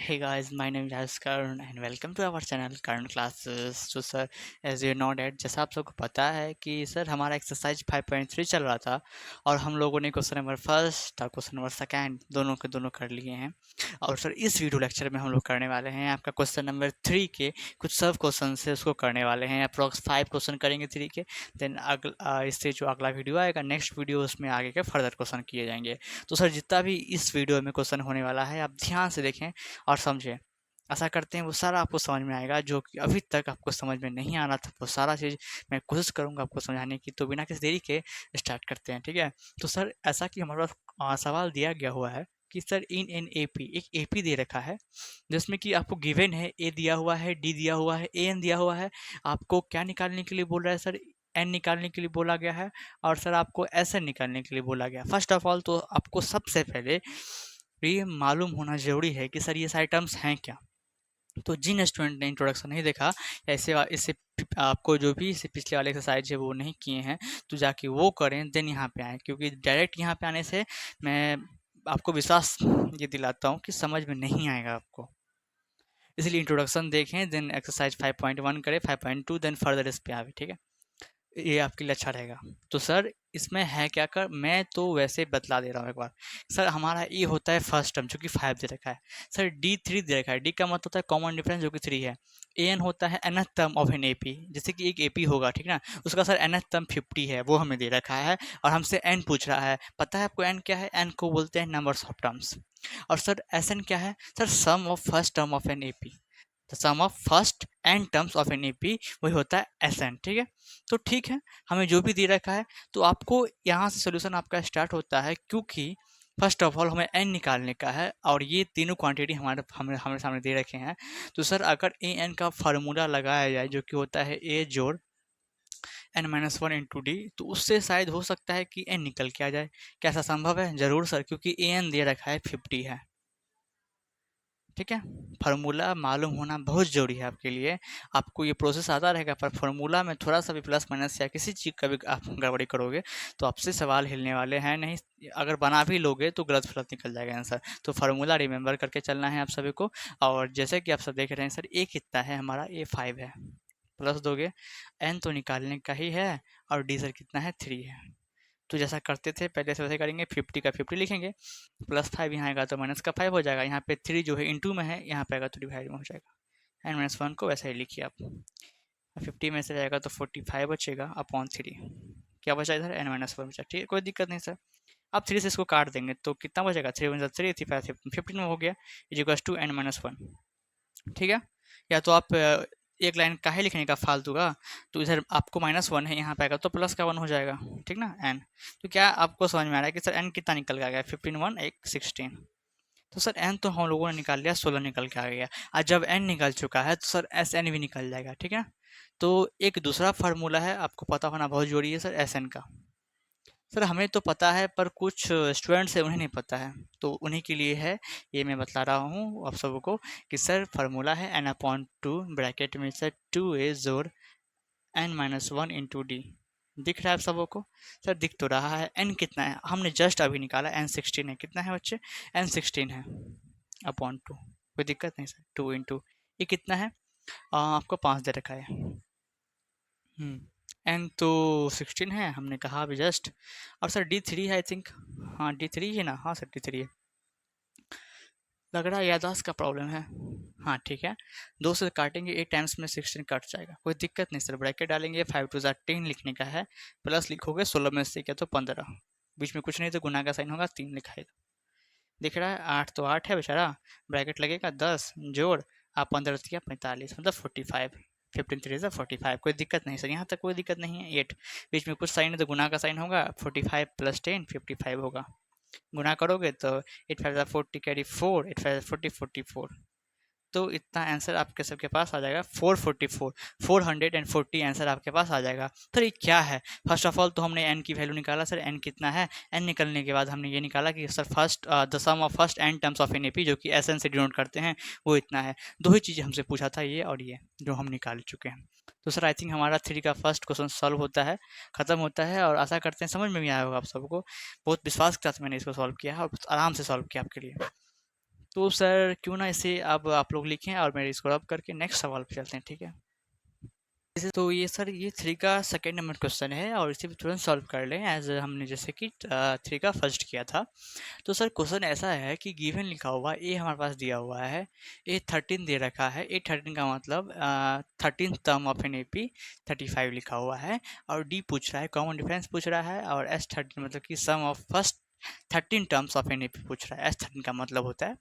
Hey guys, my name is Karan and welcome to our channel Karan Classes. So sir, as you know that जैसा आप सबको पता है कि sir हमारा एक्सरसाइज 5.3 चल रहा था और हम लोगों ने क्वेश्चन नंबर फर्स्ट और क्वेश्चन नंबर सेकंड दोनों के दोनों कर लिए हैं। और सर इस वीडियो लेक्चर में हम लोग करने वाले हैं आपका क्वेश्चन नंबर 3 के कुछ सब क्वेश्चन से उसको करने वाले हैं। अप्रॉक्स 5 क्वेश्चन करेंगे 3 के। देन इससे जो अगला वीडियो आएगा नेक्स्ट वीडियो उसमें आगे के फर्दर क्वेश्चन किए जाएंगे। तो सर जितना भी इस वीडियो में क्वेश्चन होने वाला है आप ध्यान से देखें और समझें। आशा करते हैं वो सारा आपको समझ में आएगा जो कि अभी तक आपको समझ में नहीं आ रहा था, वो सारा चीज़ मैं कोशिश करूँगा आपको समझाने की। तो बिना किसी देरी के स्टार्ट करते हैं, ठीक है? तो सर ऐसा कि हमारे पास सवाल दिया गया हुआ है कि सर इन एन एपी एक एपी दे रखा है जिसमें कि आपको गिवन है ए दिया हुआ है, डी दिया हुआ है, ए एन दिया हुआ है। आपको क्या निकालने के लिए बोल रहा है सर? एन निकालने के लिए बोला गया है और सर आपको एस एन निकालने के लिए बोला गया है। फर्स्ट ऑफ ऑल तो आपको सबसे पहले ये मालूम होना ज़रूरी है कि सर ये सारे टर्म्स हैं क्या। तो जिन स्टूडेंट ने इंट्रोडक्शन नहीं देखा इससे आपको जो भी इससे पिछले वाले एक्सरसाइज है वो नहीं किए हैं तो जाके वो करें देन यहाँ पे आएँ, क्योंकि डायरेक्ट यहाँ पे आने से मैं आपको विश्वास ये दिलाता हूँ कि समझ में नहीं आएगा आपको। इसलिए इंट्रोडक्शन देखें देन एक्सरसाइज 5.1 करें, 5.2 देन फर्दर इस पे आवे, ठीक है? ये आपके लिए अच्छा रहेगा। तो सर इसमें है क्या कर मैं तो वैसे बतला दे रहा हूँ एक बार। सर हमारा ये होता है फर्स्ट टर्म जो कि 5 दे रखा है। सर डी 3 दे रखा है। डी का मतलब होता है कॉमन डिफरेंस जो कि 3 है। ए एन होता है nth term of an AP, जैसे कि एक एपी होगा, ठीक ना? उसका सर nth टर्म 50 है, वो हमें दे रखा है और हमसे एन पूछ रहा है। पता है आपको एन क्या है? एन को बोलते हैं नंबर्स ऑफ टर्म्स। और सर एस एन क्या है? Sir sum of first term of an AP. The sum of first n terms of an AP वही होता है एस एन, ठीक है? तो ठीक है, हमें जो भी दे रखा है तो आपको यहाँ से सोल्यूशन आपका स्टार्ट होता है, क्योंकि फर्स्ट ऑफ ऑल हमें एन निकालने का है और ये तीनों क्वांटिटी हमारे सामने दे रखे हैं। तो सर अगर ए एन का फार्मूला लगाया जाए जो कि होता है ए जोड़ n minus one into d, तो उससे शायद हो सकता है कि एन निकल के आ जाए। क्या ऐसा संभव है? ज़रूर सर, क्योंकि ए एन दे रखा है 50 है, ठीक है? फार्मूला मालूम होना बहुत ज़रूरी है आपके लिए। आपको ये प्रोसेस आता रहेगा पर फार्मूला में थोड़ा-सा भी प्लस माइनस या किसी चीज़ का भी आप गड़बड़ी करोगे तो आपसे सवाल हिलने वाले हैं नहीं। अगर बना भी लोगे तो गलत-फलत निकल जाएगा आंसर। तो फार्मूला रिमेंबर करके चलना है आप सभी को। और जैसे कि आप सब देख रहे हैं सर ए कितना है हमारा? ए 5 है। प्लस दोगे, एन तो निकालने का ही है और डी सर कितना है? 3 है। तो जैसा करते थे पहले से वैसे करेंगे। 50 का 50 लिखेंगे, प्लस 5 यहाँ आएगा तो माइनस का 5 हो जाएगा। यहाँ पे 3 जो है इंटू में है, यहाँ पे आएगा तो डिवाइड में हो जाएगा। एन माइनस वन को वैसे ही लिखिए आप। 50 में से जाएगा तो 45 बचेगा अपॉन 3। क्या बचा इधर? एन माइनस वन बचा, ठीक है? कोई दिक्कत नहीं सर। अब 3 से इसको काट देंगे तो कितना बचेगा? 3 वन 3, 3 5 15 में हो गया is equal to n minus one, ठीक है? या तो आप एक लाइन काहे लिखने का फालतू का, तो इधर आपको माइनस वन है, यहाँ पे आएगा तो प्लस का वन हो जाएगा, ठीक ना? एन। तो क्या आपको समझ में आ रहा है कि सर एन कितना निकल के आ गया? 15 वन एक 16। तो सर एन तो हम लोगों ने निकाल लिया, 16 निकल के आ गया। और जब एन निकल चुका है तो सर एस एन भी निकल जाएगा, ठीक है? तो एक दूसरा फार्मूला है आपको पता होना बहुत जरूरी है सर, एस एन का। सर हमें तो पता है पर कुछ स्टूडेंट्स हैं उन्हें नहीं पता है, तो उन्हीं के लिए है ये मैं बतला रहा हूँ आप सबको कि सर फार्मूला है एन अपॉन टू ब्रैकेट में सर 2a जोड़ n minus one into d. दिख रहा है आप सबको? सर दिख तो रहा है। एन कितना है? हमने जस्ट अभी निकाला, एन 16 है। कितना है बच्चे? एन 16 है अपॉन टू। कोई दिक्कत नहीं सर, 2 इंटू ये कितना है? आपको 5 दे रखा है। एन तो 16 है हमने कहा अभी जस्ट। और सर डी 3 है आई थिंक। हाँ डी 3 है ना? हाँ सर डी 3 है। लग रहा है याददाश्त का प्रॉब्लम है। हाँ ठीक है, 2 से काटेंगे 8 टाइम्स में 16 कट जाएगा, कोई दिक्कत नहीं सर। ब्रैकेट डालेंगे, 5 टू ज़ा 10 लिखने का है, प्लस लिखोगे 16 में से क्या तो 15, बीच में कुछ नहीं तो गुना का साइन होगा, 3 लिखाएगा। दिख रहा है? 8 तो 8 है बेचारा, ब्रैकेट लगेगा 10 जोड़ आप 15 किया 45 मतलब 45। 15 3 ज़ा 45, कोई दिक्कत नहीं सर, यहाँ तक कोई दिक्कत नहीं है। 8 बीच में कुछ साइन है तो गुना का साइन होगा, 45 प्लस 10 55 होगा। गुना करोगे तो 8 5 ज़ा 40 कैरी 4, 8 5 40 44। तो इतना आंसर आपके सबके पास आ जाएगा 444, 440 आंसर आपके पास आ जाएगा। तो ये क्या है? फर्स्ट ऑफ ऑल तो हमने एन की वैल्यू निकाला सर, एन कितना है? एन निकलने के बाद हमने ये निकाला कि sir first the sum of first n terms of an A P जो कि एस एन से डिनोट करते हैं वो इतना है। दो ही चीज़ें हमसे पूछा था, ये और ये जो हम निकाल चुके हैं। तो सर आई थिंक हमारा 3 का फर्स्ट क्वेश्चन सॉल्व होता है, ख़त्म होता है और आशा करते हैं समझ में भी आया होगा आप सबको। बहुत विश्वास के साथ मैंने इसको सॉल्व किया है और आराम से सॉल्व किया आपके लिए। तो सर क्यों ना इसे अब आप लोग लिखें और मैं इसको रब करके नेक्स्ट सवाल पे चलते हैं, ठीक है। जैसे तो ये सर ये थ्री का सेकेंड नंबर क्वेश्चन है और इसे भी तुरंत सॉल्व कर लें एज हमने जैसे कि थ्री का फर्स्ट किया था। तो सर क्वेश्चन ऐसा है कि गिवन लिखा हुआ ए हमारे पास दिया हुआ है, ए 13 दे रखा है, ए 13 का मतलब 13 टर्म ऑफ एन एपी 35 लिखा हुआ है, और डी पूछ रहा है कॉमन डिफरेंस पूछ रहा है, और एस 13 मतलब कि sum of first 13 terms of an AP पूछ रहा है। एस 13 का मतलब होता है,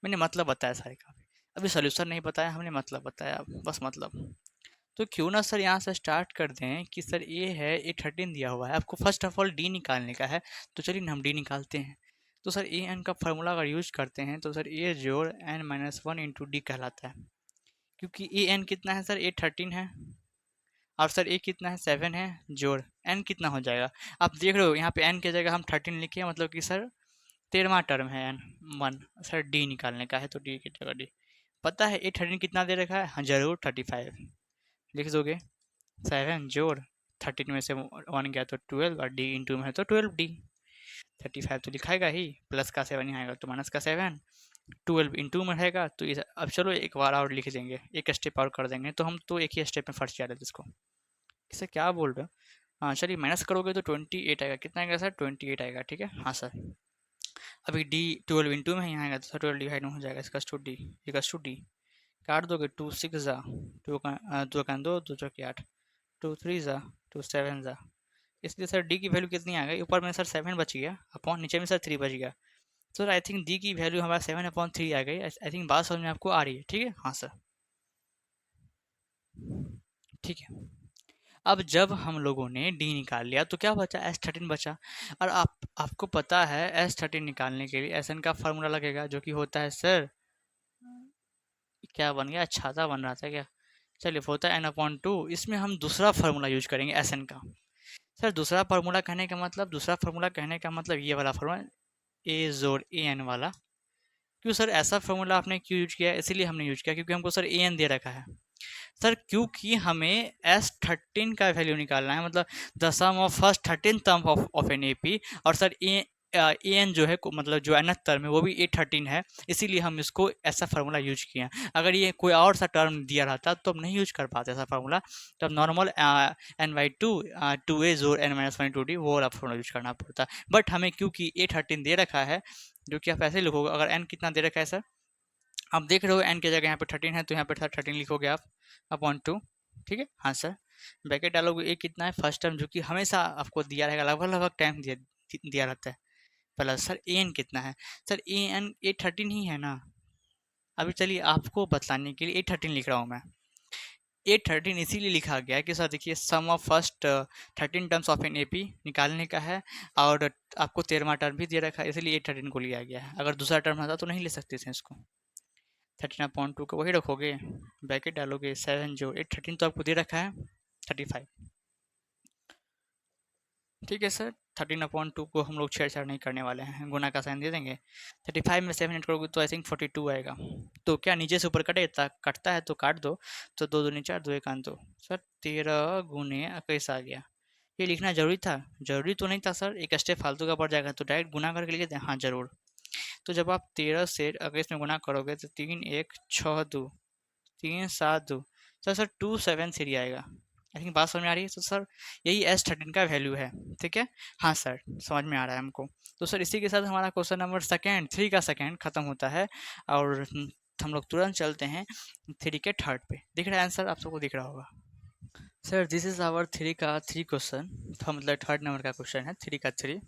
मैंने मतलब बताया सारे का, अभी सोल्यूशन नहीं बताया हमने, मतलब बताया बस मतलब। तो क्यों ना सर यहाँ से स्टार्ट कर दें कि सर ये है ए 13 दिया हुआ है, आपको फर्स्ट ऑफ ऑल डी निकालने का है, तो चलिए ना हम डी निकालते हैं। तो सर ए एन का फार्मूला अगर यूज करते हैं तो सर ए जोड़ n minus one into d कहलाता है, क्योंकि ए एन कितना है सर, ए 13 है, और सर ए कितना है 7 है, जोड़ एन कितना हो जाएगा, आप देख रहे हो यहाँ पे एन की जगह हम 13 लिखे, मतलब कि सर 13वां टर्म है एन वन, सर डी निकालने का है तो डी की जगह डी। पता है ए 13 कितना दे रखा है, हाँ जरूर 35 लिख दोगे, 7 जोड़ 13 में से 1 गया तो 12, और डी इंटू में है तो 12 डी, 35 तो लिखाएगा ही, प्लस का 7 यहाँ आएगा तो माइनस का 7, 12 इंटू में रहेगा तो इस अब चलो एक बार और लिख देंगे, एक स्टेप और कर देंगे, तो हम तो एक ही स्टेप में फर्स्ट जा रहे थे इसको, इसे क्या बोल रहे हो। हाँ चलिए माइनस करोगे तो 28 आएगा, कितना आएगा सर 28 आएगा, ठीक है हाँ सर। अभी डी 12 इंटू में यहाँ आएगा तो 12 डिवाइड में हो जाएगा, इसका two d, x two d, काट दोगे 2 6 जा, 2 का 2 2 चौके 8, 2 3 जा, 2 7 जा, इसलिए सर डी की वैल्यू कितनी आ गई, ऊपर में सर 7 बच गया अपॉन नीचे में सर 3 बच गया, सर आई थिंक डी की वैल्यू हमारा 7/3 आ गई, आई थिंक बात समझ में आपको आ रही है, ठीक है हाँ सर। ठीक है, अब जब हम लोगों ने डी निकाल लिया तो क्या बचा, एस 13 बचा, और आपको पता है एस 13 निकालने के लिए एस एन का फार्मूला लगेगा, जो कि होता है सर, क्या बन गया, छाता बन रहा था क्या, चलिए होता है n/2, इसमें हम दूसरा फार्मूला यूज करेंगे एस एन का। सर दूसरा फार्मूला कहने का मतलब, दूसरा फार्मूला कहने का मतलब ये वाला फार्मूला, ए जोड़ ए एन वाला। क्यों सर ऐसा फार्मूला आपने क्यों यूज किया, इसीलिए हमने यूज किया क्योंकि हमको सर ए एन दे रखा है सर, क्योंकि हमें एस 13 का वैल्यू निकालना है, मतलब the sum of first 13 term of an A P, और सर ए एन जो है मतलब जो nth टर्म है वो भी ए 13 है, इसीलिए हम इसको ऐसा फार्मूला यूज किए हैं। अगर ये कोई और सा टर्म दिया रहता तो हम नहीं यूज कर पाते ऐसा फार्मूला, तो अब नॉर्मल n/2 2a जोड़ n-1 टू डी वो वाला फार्मूला यूज करना पड़ता, बट हमें क्योंकि ए 13 दे रखा है, जो कि आप ऐसे लिखोगे, अगर एन कितना दे रखा है सर, आप देख रहे हो एन की जगह यहाँ पे 13 है तो यहाँ पे 13 लिखोगे आप अपॉन 2, ठीक है हाँ सर। ब्रैकेट डालोगे, ए कितना है फर्स्ट टर्म, जो कि हमेशा आपको दिया रहेगा, लगभग लगभग टाइम दिया दिया रहता है, प्लस सर ए एन कितना है, सर ए एन ए 13 ही है ना। अभी चलिए आपको बताने के लिए ए 13 लिख रहा हूँ मैं, ए 13 इसीलिए लिखा गया है कि सर देखिए sum of first 13 terms of an A P निकालने का है, और आपको 13वां टर्म भी दे रखा है, इसलिए ए 13 को लिया गया है, अगर दूसरा टर्म रहता तो नहीं ले सकते थे इसको। 13/2 को वही रखोगे, ब्रैकेट डालोगे, 7 जो 8 13 तो आपको दे रखा है 35, ठीक है सर। 13/2 को हम लोग छेड़छाड़ नहीं करने वाले हैं, गुना का साइन दे देंगे, 35 में 7 ऐड करोगे तो आई थिंक 42 आएगा, तो क्या नीचे से ऊपर कटता है तो काट दो, तो 2 दूनी 4 2 1 2, सर 13 गुने 21 आ गया। ये लिखना जरूरी था, जरूरी तो नहीं था सर, एक स्टेप फालतू का पड़ जाएगा, तो डायरेक्ट गुना करके लिख दें, हाँ जरूर। तो जब आप 13 से 21 में गुना करोगे तो 3 1 6 2 3 7 2, सर 273 आएगा, आई थिंक बात समझ में आ रही है, तो सर यही एस 13 का वैल्यू है, ठीक है हाँ सर समझ में आ रहा है हमको। तो सर इसी के साथ हमारा क्वेश्चन नंबर सेकेंड 3 का सेकेंड खत्म होता है, और हम लोग तुरंत चलते हैं 3 के थर्ड पे, दिख रहा है आंसर आप सबको, दिख रहा होगा। सर दिस इज आवर 3 का 3 क्वेश्चन, तो मतलब थर्ड नंबर का क्वेश्चन है, 3 का 3,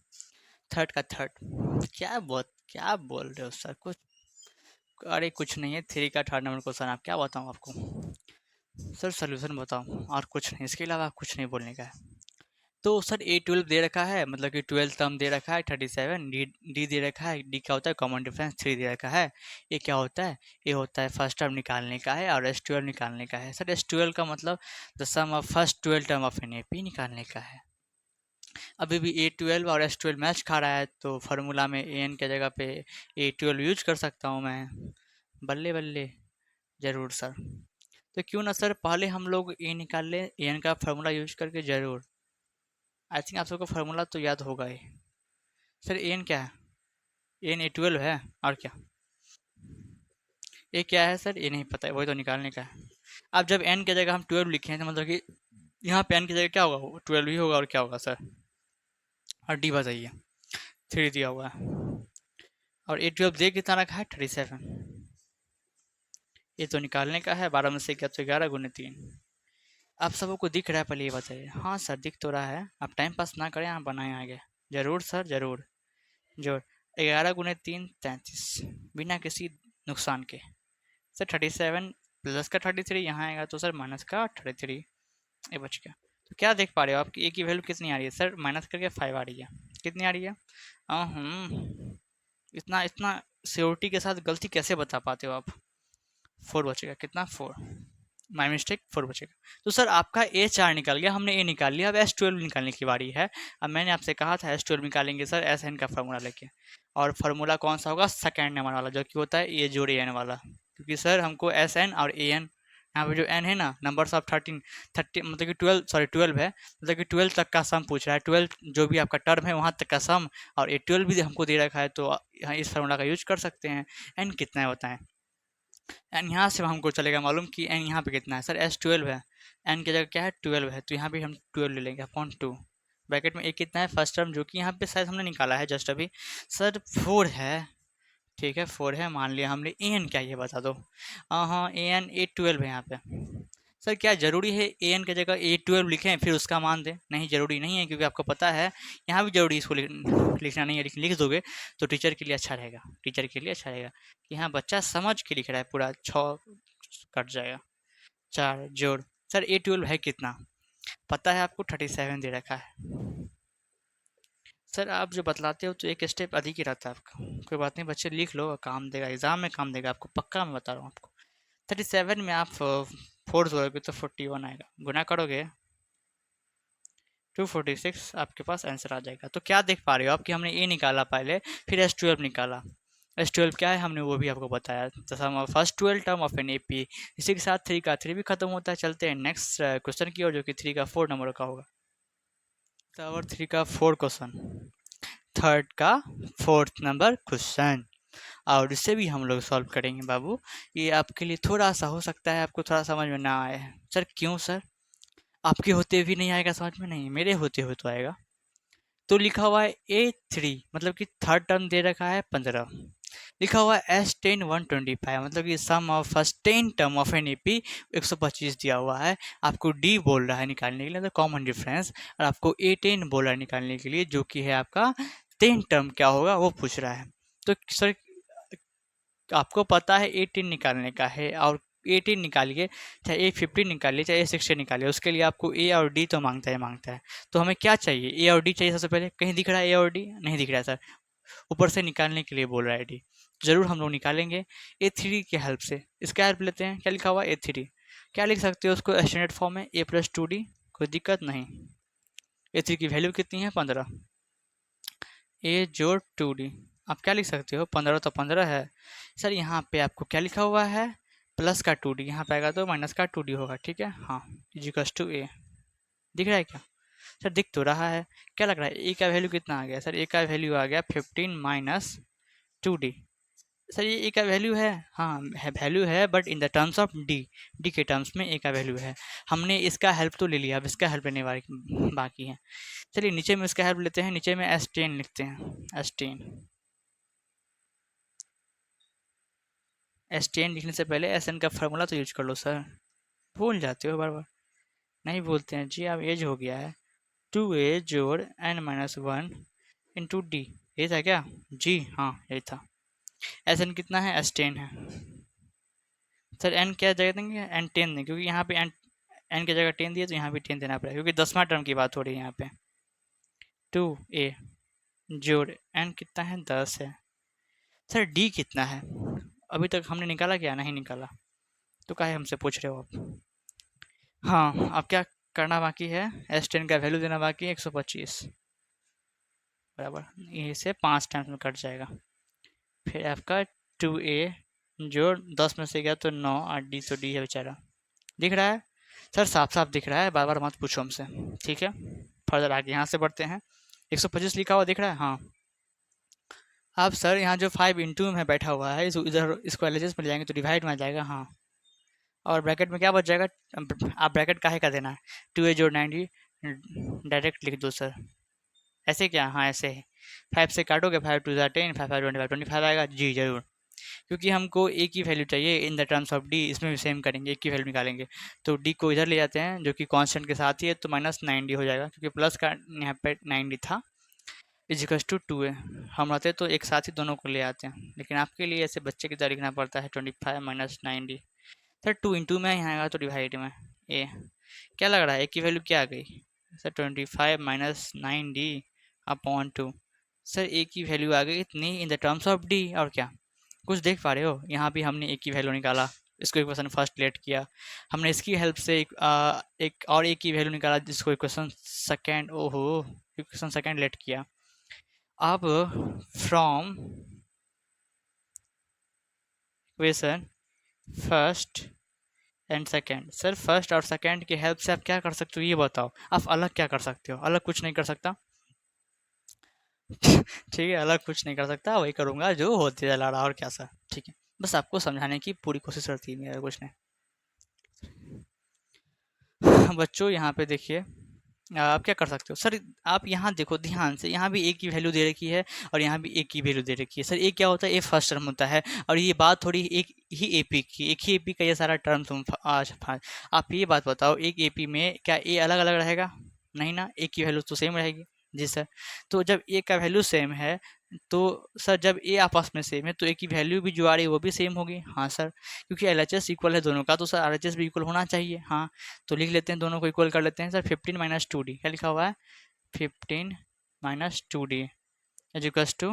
थर्ड का थर्ड, क्या बोल रहे हो सर कुछ, अरे कुछ नहीं है, 3 का थर्ड नंबर क्वेश्चन, आप क्या बताऊँ आपको सर, सोल्यूशन बताओ और कुछ नहीं, इसके अलावा कुछ नहीं बोलने का है। तो सर ए 12 दे रखा है, मतलब कि 12 टर्म दे रखा है 37, डी दे रखा है, डी क्या होता है कॉमन डिफरेंस 3 दे रखा है, ये क्या होता है, ये होता है फर्स्ट टर्म निकालने का है, और एस 12 निकालने का है। सर एस 12 का मतलब the sum of first 12 term of an A P निकालने का है। अभी भी ए 12 और एस 12 मैच खा रहा है, तो फार्मूला में ए एन के जगह पे ए 12 यूज कर सकता हूँ मैं, बल्ले बल्ले, ज़रूर सर। तो क्यों ना सर पहले हम लोग ए निकाल लें, ए एन का फार्मूला यूज करके, ज़रूर। आई थिंक आप सबको फार्मूला तो याद होगा ही। सर ए एन क्या है, ए एन ए 12 है, और क्या, ए क्या है सर? ये नहीं पता है, वही तो निकालने का है। अब जब एन की जगह हम 12 लिखे हैं तो मतलब कि यहाँ पे एन की जगह क्या होगा? 12 ही होगा, और क्या होगा सर? और डी बताइए। 3 दिया हुआ है, और ए 12 दे कितना रखा है? 37। ये तो निकालने का है। 12 में से क्या? तो 11 गुने 3। आप सबको दिख रहा है? पहले ये बताइए। हाँ सर, दिख तो रहा है। आप टाइम पास ना करें, आप बनाए आगे। जरूर सर, जरूर। जोड़ 11 गुने 3 33, बिना किसी नुकसान के। सर 37 प्लस का 33 यहाँ आएगा, तो सर माइनस का 33 ये बच गया। तो क्या देख पा रहे हो आपकी ए की वैल्यू कितनी आ रही है सर? माइनस करके 5 आ रही है। कितनी आ रही है? इतना इतना श्योरिटी के साथ गलती कैसे बता पाते हो आप? 4 बचेगा। कितना? 4। माई मिस्टेक, 4 बचेगा। तो सर आपका ए 4 निकल गया, हमने ए निकाल लिया। अब S12 निकालने की बारी है। अब मैंने आपसे कहा था S12 निकालेंगे सर एस एन का फार्मूला लेके। और फार्मूला कौन सा होगा? सेकेंड नंबर वाला, जो कि होता है ए जोड़ ए एन वाला। क्योंकि सर हमको एस एन और ए एन, यहाँ पे जो एन है ना, नंबर्स ऑफ 13 30 मतलब कि 12, सॉरी 12 है, मतलब कि 12 तक का सम पूछ रहा है। 12 जो भी आपका टर्म है वहाँ तक का सम, और ए 12 भी हमको दे रखा है, तो यहाँ इस फार्मूला का यूज कर सकते हैं। एन कितना है बताएं? एन यहाँ से हमको चलेगा मालूम कि एन यहाँ पे कितना है सर? S12 है। एन की जगह क्या है? 12 है, तो यहाँ भी हम 12 ले लेंगे अपॉन 2। ब्रैकेट में एक कितना है? फर्स्ट टर्म, जो कि यहाँ पे शायद हमने निकाला है जस्ट अभी। सर 4 है। ठीक है 4 है, मान लिया हमने। ए एन क्या है ये बता दो। हाँ, ए एन A12 है यहाँ पे। सर क्या ज़रूरी है ए एन की जगह A12 लिखें फिर उसका मान दें? नहीं, ज़रूरी नहीं है, क्योंकि आपको पता है यहाँ भी ज़रूरी इसको लिखना नहीं है, लेकिन लिख दोगे तो टीचर के लिए अच्छा रहेगा। टीचर के लिए अच्छा रहेगा कि हाँ बच्चा समझ के लिख रहा है, पूरा 6 कट जाएगा। 4 जोड़, सर A12 है कितना पता है आपको? 37 दे रखा है। सर आप जो बतलाते हो तो एक स्टेप अधिक ही रहता है आपका। कोई बात नहीं बच्चे, लिख लो, काम देगा, एग्जाम में काम देगा आपको, पक्का मैं बता रहा हूँ आपको। 37 में आप 4 जोड़ोगे तो 41 आएगा, गुना करोगे 246, आपके पास आंसर आ जाएगा। तो क्या देख पा रहे हो आप कि हमने ए निकाला पहले, फिर S12 निकाला। S12 क्या है हमने वो भी आपको बताया। तो sum of first 12 term of an AP. इसी के साथ 3 का 3 भी खत्म होता है। चलते हैं नेक्स्ट क्वेश्चन की ओर, जो कि 3 का 4 नंबर का होगा। तो और 3 का 4 क्वेश्चन, थर्ड का 4th नंबर क्वेश्चन, और इसे भी हम लोग सॉल्व करेंगे बाबू। ये आपके लिए थोड़ा सा हो सकता है आपको थोड़ा समझ में ना आए। सर क्यों सर? आपके होते भी नहीं आएगा समझ में? नहीं, मेरे होते हुए तो आएगा। तो लिखा हुआ है A3, मतलब कि थर्ड टर्म दे रखा है 15। लिखा हुआ है S10 125, मतलब कि sum of first 10 term of an AP 125 दिया हुआ है। आपको डी बोल रहा है निकालने के लिए, तो कॉमन डिफरेंस, और आपको A10 बोल रहा है निकालने के लिए, जो कि है आपका 10 टर्म क्या होगा वो पूछ रहा है। तो सर आपको पता है A10 निकालने का है, और A10 निकालिए, चाहे A15 निकालिए, चाहे A16 निकालिए, उसके लिए आपको ए और डी तो मांगता है मांगता है। तो हमें क्या चाहिए? ए और डी चाहिए सबसे पहले। कहीं दिख रहा है ए और डी? नहीं दिख रहा है सर। ऊपर से निकालने के लिए बोल रहा है डी। जरूर हम लोग निकालेंगे A3 की हेल्प से। इसका हेल्प लेते हैं। क्या लिखा हुआ है? A3 क्या लिख सकते हो उसको स्टैंडर्ड फॉर्म में? A+2D, कोई दिक्कत नहीं। A3 की वैल्यू कितनी है? 15। ए जोड़ 2D, आप क्या लिख सकते हो? 15 तो 15 है। सर यहाँ पे आपको क्या लिखा हुआ है? प्लस का 2D, यहाँ पे आएगा तो माइनस का 2D होगा। ठीक है, हाँ, इजिकल्स टू ए। दिख रहा है क्या? सर दिख तो रहा है। क्या लग रहा है ए का वैल्यू कितना आ गया? सर ए का वैल्यू आ गया 15 माइनस 2D। सर ये ए का वैल्यू है, हाँ है, वैल्यू है, but in the terms of D. D के टर्म्स में ए का वैल्यू है। हमने इसका हेल्प तो ले लिया, अब इसका हेल्प लेने बाकी है। चलिए नीचे में इसका हेल्प लेते हैं। नीचे में S10 लिखते हैं। S10 लिखने से पहले SN का फार्मूला तो यूज कर लो सर। भूल जाते हो बार बार। नहीं बोलते हैं जी, अब एज हो गया है। 2A जोड़ n-1 इंटू डी, ये था क्या? जी हाँ, ये था। SN कितना है? S10 है। सर एन क्या जगह देंगे? N10 दें, क्योंकि यहाँ पे एन की जगह 10 दिए, तो यहाँ भी 10 देना पड़ेगा, क्योंकि 10वां टर्म की बात हो रही है यहाँ पे। 2A जोड़ n कितना है? 10 है। सर डी कितना है? अभी तक हमने निकाला क्या? नहीं निकाला, तो काहे हमसे पूछ रहे हो आप? हाँ, अब क्या करना बाकी है? S10 का वैल्यू देना बाकी है 125, बराबर, ये से 5 टाइम्स में कट जाएगा। फिर आपका 2A जोड़ 10 में से गया तो 9, और डी तो डी है बेचारा। दिख रहा है सर? साफ साफ दिख रहा है, बार बार मत पूछो हमसे। ठीक है, फर्दर आगे यहाँ से बढ़ते हैं। 125 लिखा हुआ दिख रहा है? हाँ। आप सर यहाँ जो 5 इंटू में बैठा हुआ है इधर इसको एलएचएस में ले जाएंगे तो डिवाइड में आ जाएगा। हाँ, और ब्रैकेट में क्या बच जाएगा? आप ब्रैकेट काहे का देना है? 2a जोड़ 90 डायरेक्ट लिख दो सर। ऐसे क्या? हाँ ऐसे है। 5 से काटोगे, 5 2 10, 5 5 25 आएगा जी जरूर, क्योंकि हमको ए की वैल्यू चाहिए in the terms of D. इसमें भी सेम करेंगे, एक की वैल्यू निकालेंगे। तो डी को इधर ले जाते हैं जो कि कांस्टेंट के साथ ही है, तो -90 हो जाएगा क्योंकि प्लस का यहाँ पे 90 था। इजिकल्स टू 2 है। हम रहते तो एक साथ ही दोनों को ले आते हैं, लेकिन आपके लिए ऐसे बच्चे की तरह लिखना पड़ता है 25 - 90। सर 2 इंटू में यहाँ आएगा तो डिवाइड में ए। क्या लग रहा है ए की वैल्यू क्या आ गई? Sir 25 - 90 upon 2। सर ए की वैल्यू आ गई इतनी in the terms of D. और क्या कुछ देख पा रहे हो? यहाँ भी हमने ए की वैल्यू निकाला, इसको इक्वेशन फर्स्ट लेट किया। हमने इसकी हेल्प से एक और ए की वैल्यू निकाला जिसको इक्वेशन सेकेंड, ओहो, इक्वेशन सेकेंड लेट किया। अब from equation first and second, sir first और सेकेंड की हेल्प से आप क्या कर सकते हो ये बताओ। आप अलग क्या कर सकते हो? अलग कुछ नहीं कर सकता। ठीक है, अलग कुछ नहीं कर सकता, वही करूंगा जो होते चला रहा, और क्या सर। ठीक है, बस आपको समझाने की पूरी कोशिश रहती है मेरा, कुछ नहीं। बच्चों यहाँ पे देखिए, आप क्या कर सकते हो सर? आप यहाँ देखो ध्यान से, यहाँ भी ए की वैल्यू दे रखी है और यहाँ भी ए की वैल्यू दे रखी है। सर ए क्या होता है? ए फर्स्ट टर्म होता है, और ये बात थोड़ी एक ही एपी की, एक ही एपी का ये सारा टर्म तुम आज आप ये बात बताओ, एक एपी में क्या ए अलग अलग रहेगा? नहीं ना, ए की वैल्यू तो सेम रहेगी। जी सर। तो जब ए का वैल्यू सेम है, तो सर जब ए आपस में सेम है तो ए की वैल्यू भी जो आ रही है वो भी सेम होगी। हाँ सर, क्योंकि एलएचएस इक्वल है दोनों का, तो सर आरएचएस भी इक्वल होना चाहिए। हाँ, तो लिख लेते हैं, दोनों को इक्वल कर लेते हैं सर। 15 - 2d क्या लिखा हुआ है? 15 - 2d इक्वल्स टू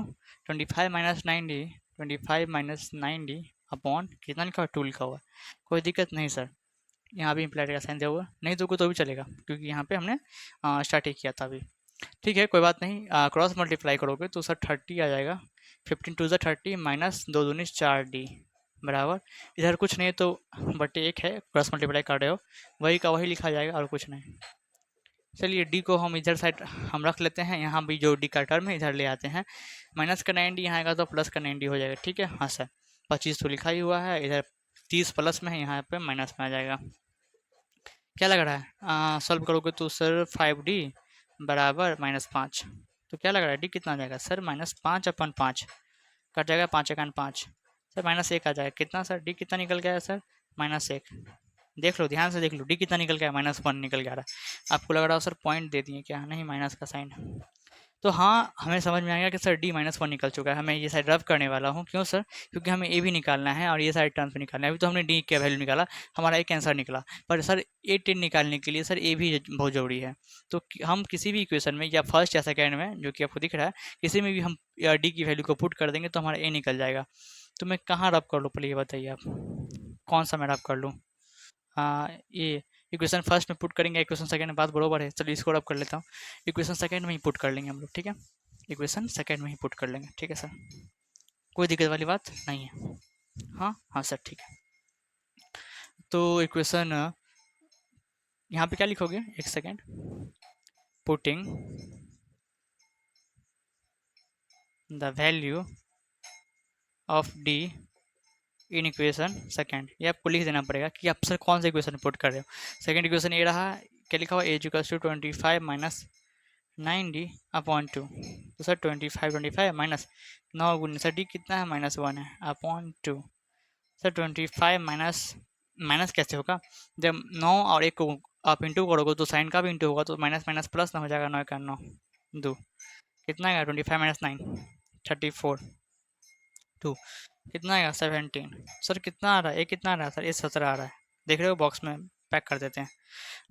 25 - 90, 25 - 90 अपॉन कितना लिखा हुआ? 2 लिखा हुआ है। कोई दिक्कत नहीं सर, यहाँ भी इम्प्लाइड का साइन दिया हुआ नहीं तो भी चलेगा, क्योंकि यहाँ पे हमने स्टार्ट ही किया था अभी। ठीक है, कोई बात नहीं। क्रॉस मल्टीप्लाई करोगे तो सर 30 आ जाएगा। 15 × 2 = 30 माइनस 2 दूनी 4d बराबर, इधर कुछ नहीं है तो बटे 1 है, क्रॉस मल्टीप्लाई कर रहे हो, वही का वही लिखा जाएगा और कुछ नहीं। चलिए डी को हम इधर साइड हम रख लेते हैं, यहाँ भी जो डी का टर्म है इधर ले आते हैं। माइनस का 90 यहाँ आएगा तो प्लस का 90 हो जाएगा। ठीक है, हाँ सर, 25 तो लिखा ही हुआ है, इधर 30 प्लस में है, यहाँ पे माइनस में आ जाएगा। क्या लग रहा है? सॉल्व करोगे तो सर 5d बराबर -5। तो क्या लग रहा है डी कितना आ जाएगा सर? -5/5 कट जाएगा, 5 × 5 सर -1 आ जाएगा। कितना सर? डी कितना निकल गया है सर? -1। देख लो, ध्यान से देख लो, डी कितना निकल गया है? -1 निकल गया रहा है। आपको लग रहा हो सर पॉइंट दे दिए क्या? नहीं, माइनस का साइन। तो हाँ, हमें समझ में आ गया कि सर D-1 निकल चुका है। मैं ये साइड रब करने वाला हूँ, क्यों सर? क्योंकि हमें ए भी निकालना है और ये साइड टर्म्स भी निकालना है। अभी तो हमने डी का वैल्यू निकाला, हमारा एक आंसर निकला, पर सर ए 10 निकालने के लिए सर ए भी बहुत ज़रूरी है। तो हम किसी भी इक्वेशन में या फर्स्ट या सेकेंड में, जो कि आपको दिख रहा है, किसी में भी हम डी की वैल्यू को पुट कर देंगे तो हमारा ए निकल जाएगा। तो मैं कहाँ रब कर लूँ पहले ये बताइए आप, कौन सा मैं रब कर लूँ? ये इक्वेशन फर्स्ट में पुट करेंगे, इक्वेशन सेकंड में, बात बरोबर है। चलिए इसको रब कर लेता हूँ, इक्वेशन सेकंड में ही पुट कर लेंगे हम लोग। ठीक है, इक्वेशन सेकंड में ही पुट कर लेंगे। ठीक है सर, कोई दिक्कत वाली बात नहीं है। हाँ हाँ सर, ठीक है। तो इक्वेशन यहाँ पे क्या लिखोगे? एक second. Putting the value of D in equation second, ये आपको लिख देना पड़ेगा कि आप सर कौन सा इक्वेशन पुट कर रहे हो। सेकंड इक्वेशन ये रहा, क्या लिखा हुआ? A = 25 - 90/2। तो सर 25 माइनस 9 गुना सर डी कितना है? -1 है अपॉन 2। सर 25 माइनस माइनस कैसे होगा? जब 9 और 1 को आप इंटू करोगे तो साइन का भी इंटू होगा, तो माइनस माइनस प्लस ना हो जाएगा। 9 का 9 2 कितना आएगा? 25 - 9 34 2 कितना आएगा? 17। सर कितना आ रहा है? ए कितना आ रहा है सर? ए 17 आ रहा है, देख रहे हो? बॉक्स में पैक कर देते हैं।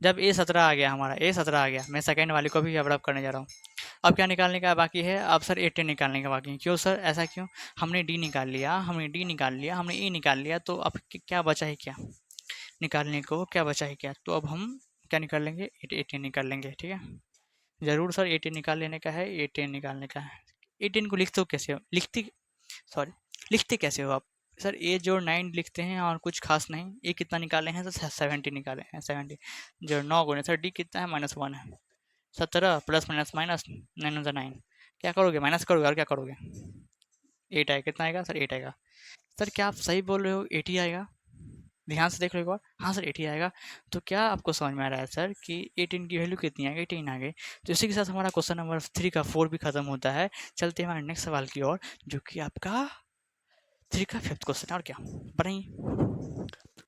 जब ए 17 आ गया, हमारा ए 17 आ गया, मैं सेकंड वाले को भी अब रब करने जा रहा हूँ। अब क्या निकालने का बाकी है? अब सर A10 निकालने का बाकी है। क्यों सर, ऐसा क्यों? हमने डी निकाल लिया, हमने डी निकाल लिया, हमने ए निकाल लिया, तो अब क्या बचा है? क्या निकालने को क्या बचा है? क्या? तो अब हम क्या निकाल लेंगे? A10 निकाल लेंगे। ठीक है, ज़रूर सर A10 निकाल लेने का है, A10 निकालने का है। A10 को लिखते हो कैसे हो? सॉरी लिखते कैसे हो आप? सर A जोड़ 9 लिखते हैं और कुछ खास नहीं। ए कितना निकाले हैं? सर 70 निकाले हैं। 70 जोड़ 9 गुने सर डी कितना है? -1 है। 17 प्लस माइनस माइनस 9 9 क्या करोगे? माइनस करोगे और क्या करोगे? 8 आएगा, कितना आएगा सर 8 आएगा। सर क्या आप सही बोल रहे हो 80 आएगा? ध्यान से देख लो एक बार। हाँ सर 80 आएगा। तो क्या आपको समझ में आ रहा है सर कि 18 की वैल्यू कितनी आ गई? 18 आ गई। तो इसी के साथ हमारा क्वेश्चन नंबर 3 का 4 भी खत्म होता है। चलते हैं हमारे नेक्स्ट सवाल की ओर, जो कि आपका 3 का 5th क्वेश्चन है। और क्या बताइए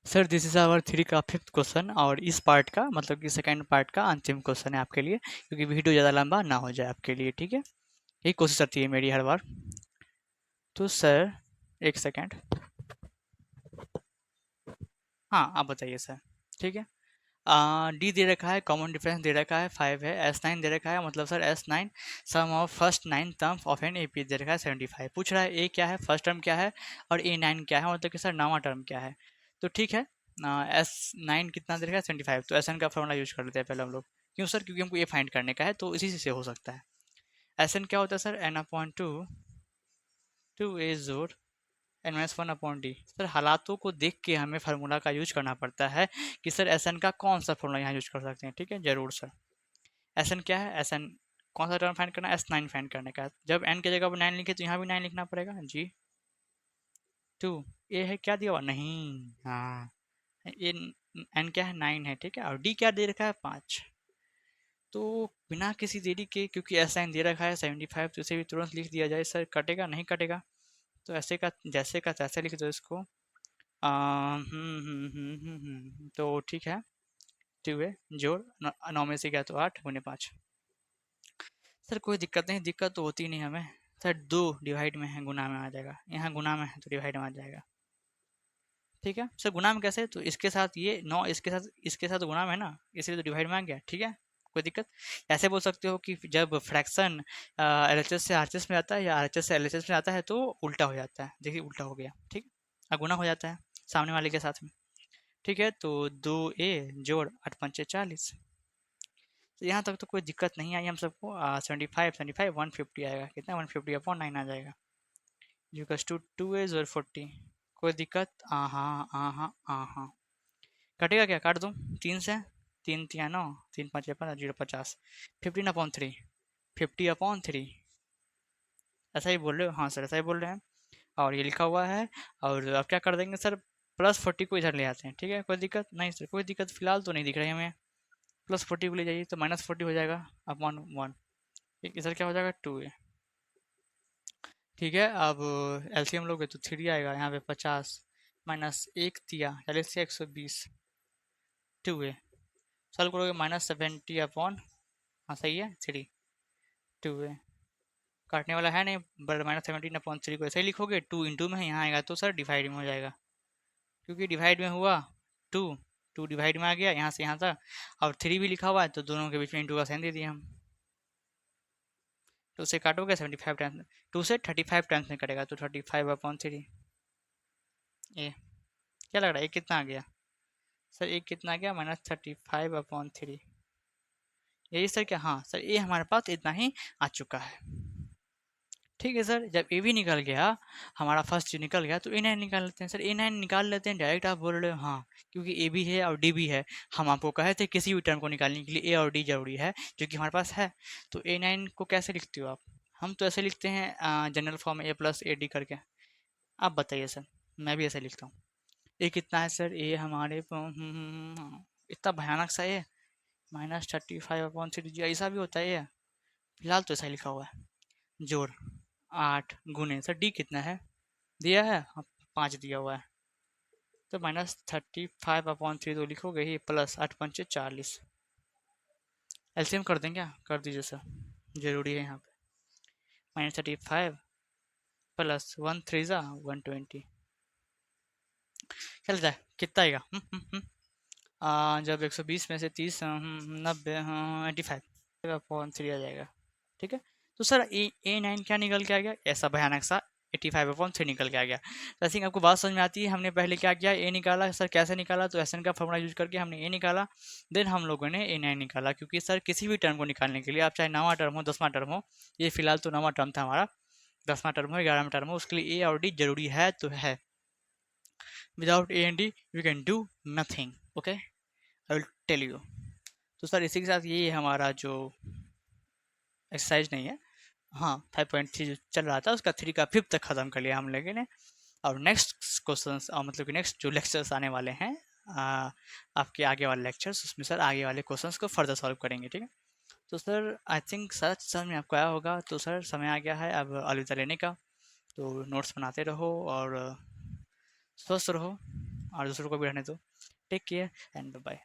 सर? दिस इज आवर 3 का 5th क्वेश्चन, और इस पार्ट का मतलब कि सेकंड पार्ट का अंतिम क्वेश्चन है आपके लिए, क्योंकि वीडियो ज़्यादा लंबा ना हो जाए आपके लिए, ठीक है? यही कोशिश रहती है मेरी हर बार। तो सर एक सेकेंड, हाँ आप बताइए सर। ठीक है, डी दे रखा है, कॉमन डिफरेंस दे रखा है 5 है, S9 दे रखा है, मतलब sir S9 sum of first 9 terms of an AP दे रखा है 75। पूछ रहा है ए क्या है, फर्स्ट टर्म क्या है, और A9 क्या है, मतलब कि सर नवा टर्म क्या है। तो ठीक है, S9 कितना दे रखा है 75, तो SN का फॉर्मूला यूज कर लेते हैं पहले हम लोग। क्यों सर? क्योंकि हमको ये फाइंड करने का है, तो इसी से हो सकता है। SN क्या होता है सर? N/2 जोड़ N-1/d। सर हालातों को देख के हमें फार्मूला का यूज करना पड़ता है कि सर SN का कौन सा फार्मूला यहाँ यूज कर सकते हैं। ठीक है, जरूर सर। SN क्या है? SN कौन सा टर्म फाइंड करना है? S9 फाइंड करने का। जब n की जगह पर 9 लिखे तो यहाँ भी 9 लिखना पड़ेगा जी। 2 ए है, क्या दिया हुआ नहीं, हाँ ये n क्या है 9 है, ठीक है, और d क्या दे रखा है 5। तो बिना किसी देरी के, क्योंकि S9 दे रखा है 75, तो इसे भी तुरंत लिख दिया जाए। सर कटेगा नहीं कटेगा? तो ऐसे का जैसे का तैसे लिख दो इसको। तो ठीक है, 2 है जोड़ 9 में से गया तो 8 गुने 5। सर कोई दिक्कत नहीं, दिक्कत तो होती नहीं हमें। सर 2 डिवाइड में है, गुना में आ जाएगा, यहाँ गुना में है तो डिवाइड में आ जाएगा। ठीक है सर, गुना में कैसे? तो इसके साथ ये 9 इसके साथ गुना में है ना, इसलिए तो डिवाइड में आ गया। ठीक है, कोई दिक्कत? ऐसे बोल सकते हो कि जब फ्रैक्शन एलएचएस से आरएचएस में आता है या आरएचएस से एलएचएस में आता है तो उल्टा हो जाता है। देखिए उल्टा हो गया, ठीक है, गुना हो जाता है सामने वाले के साथ में। ठीक है, तो 2a जोड़ 8 पंचे 40। तो यहाँ तक तो कोई दिक्कत नहीं आई हम सबको। 75 150 आएगा, कितना 150/9 आ जाएगा, इक्वल्स टू 2a जोड़ 40। कोई दिक्कत? हाँ हाँ हाँ हाँ। कटेगा क्या? काट दूँ 3 से, 3 3 9, 3 5 15 0 50, 15/3, 50/3। ऐसा ही बोल रहे हो? हाँ सर ऐसा ही बोल रहे हैं, और ये लिखा हुआ है। और अब क्या कर देंगे सर, +40 को इधर ले आते हैं। ठीक है, कोई दिक्कत नहीं सर, कोई दिक्कत फिलहाल तो नहीं दिख रही हमें। +40 को ले जाइए तो -40 हो जाएगा अपॉन 1। इधर क्या हो जाएगा 2a। ठीक है, अब एलसीएम लोगे तो 3 आएगा, यहाँ पे 50 माइनस 1 दिया 40 से 120, 2a सॉल्व करोगे -70/, हाँ सही है 3, 2a काटने वाला है नहीं, बट -17/3 को ऐसे ही लिखोगे। 2 इंटू में है, यहाँ आएगा तो सर डिवाइड में हो जाएगा, क्योंकि डिवाइड में हुआ 2, 2 डिवाइड में आ गया यहाँ से यहाँ तक, और 3 भी लिखा हुआ है, तो दोनों के बीच में इंटू का साइन दे दिया हम। तो उसे काटोगे 75 टाइम्स, 2 से 35 टाइम्स में कटेगा, तो 35/3। ये क्या लग रहा है, ये कितना आ गया सर? ये कितना आ गया? -35/3। यही सर क्या? हाँ सर, ये हमारे पास इतना ही आ चुका है। ठीक है सर, जब ए भी निकल गया, हमारा फर्स्ट जो निकल गया, तो A9 निकाल लेते हैं सर। A9 निकाल लेते हैं डायरेक्ट, आप बोल रहे हो हाँ, क्योंकि ए भी है और डी भी है। हम आपको कहे थे किसी भी टर्म को निकालने के लिए ए और डी जरूरी है, जो कि हमारे पास है। तो A9 को कैसे लिखते हो आप? हम तो ऐसे लिखते हैं जनरल फॉर्म A+AD करके। आप बताइए सर, मैं भी ऐसे लिखता हूँ। ए कितना है सर? ए हमारे इतना भयानक सा है, -35/3 जी, ऐसा भी होता है ये? फिलहाल तो ऐसा ही लिखा हुआ है, जोड़ 8 गुने सर डी कितना है दिया है? हाँ, 5 दिया हुआ है, तो -35/3 तो लिखोगे ही, प्लस 8 पंचे 40। एलसीएम कर दें क्या? कर दीजिए सर, जरूरी है यहाँ पे। -35 प्लस 1 3 ज़ा 120, चल जाए कितना आएगा? जब 120 में से 30 90 85/3 आ जाएगा। ठीक है, तो सर A9 क्या निकल के आ गया? ऐसा भयानक सा 85/3 निकल के आ गया। तो आई थिंक आपको बात समझ में आती है। हमने पहले क्या किया, ए निकाला। सर कैसे निकाला? तो SN का फॉर्मूला यूज करके हमने ए निकाला, देन हम लोगों ने A9 निकाला। क्योंकि सर किसी भी टर्म को निकालने के लिए, आप चाहे नवा टर्म हो 10वां टर्म हो, ये फिलहाल तो नवा टर्म था हमारा, 10वां टर्म हो 11वां टर्म हो, उसके लिए ए और डी जरूरी है तो है। Without a and d we can do nothing. Okay, I will tell you. तो सर इसी के साथ ये हमारा जो एक्सरसाइज नहीं है, हाँ 5.3 जो चल रहा था उसका 3 का 5th तक ख़त्म कर लिया हम लोगों ने। और नेक्स्ट क्वेश्चंस मतलब कि नेक्स्ट जो लेक्चर्स आने वाले हैं आपके आगे वाले लेक्चर्स, उसमें सर आगे वाले क्वेश्चंस को फर्दर सॉल्व करेंगे, ठीक है। तो सर आई थिंक सर समझ में आपको आया होगा। तो सर समय आ गया है अब अलविदा लेने का। तो नोट्स बनाते रहो और स्वस्थ रहो और दूसरों को भी रहने दो। Take care and bye.